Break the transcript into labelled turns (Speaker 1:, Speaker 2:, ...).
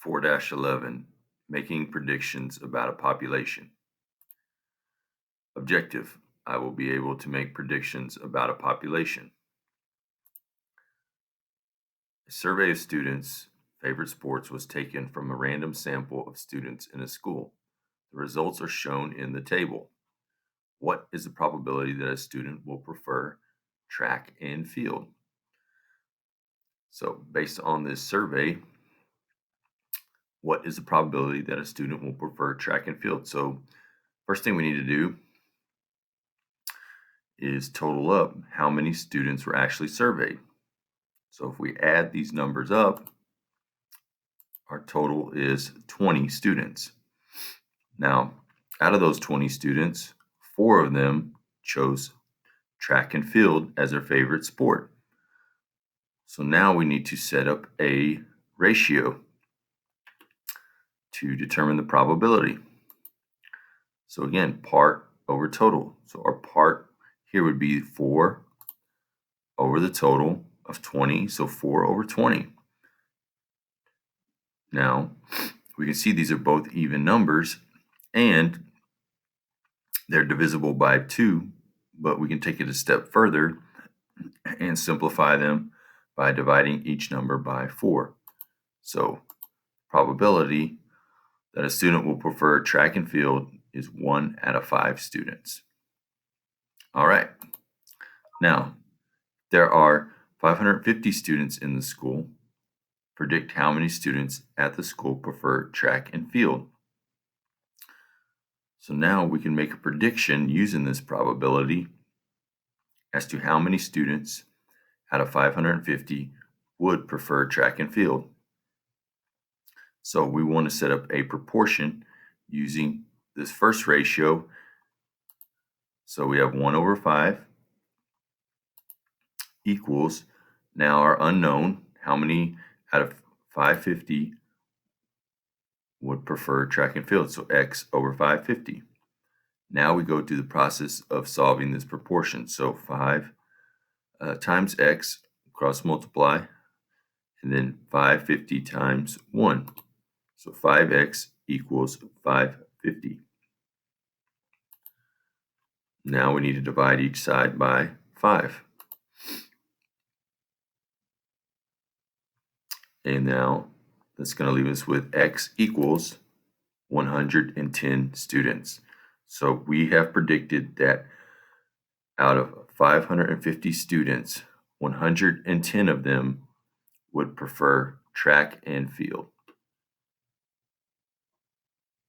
Speaker 1: 4-11, making predictions about a population. Objective, I will be able to make predictions about a population. A survey of students' favorite sports was taken from a random sample of students in a school. The results are shown in the table. What is the probability that a student will prefer track and field? So, based on this survey, what is the probability that a student will prefer track and field? So, first thing we need to do is total up how many students were actually surveyed. So, if we add these numbers up, our total is 20 students. Now, out of those 20 students, 4 of them chose track and field as their favorite sport. So now we need to set up a ratio to determine the probability. So again, part over total. So our part here would be 4 over the total of 20, so 4 over 20. Now, we can see these are both even numbers, and they're divisible by 2, but we can take it a step further and simplify them by dividing each number by 4. So probability that a student will prefer track and field is 1 out of 5 students. All right. Now, there are 550 students in the school. Predict how many students at the school prefer track and field. So now we can make a prediction using this probability as to how many students out of 550 would prefer track and field. So we want to set up a proportion using this first ratio. So we have 1 over 5 equals, now our unknown, how many out of 550 would prefer track and field, so x over 550. Now we go through the process of solving this proportion. So 5 times x, cross multiply, and then 550 times 1. So 5x equals 550. Now we need to divide each side by 5. And now that's going to leave us with x equals 110 students. So we have predicted that out of 550 students, 110 of them would prefer track and field.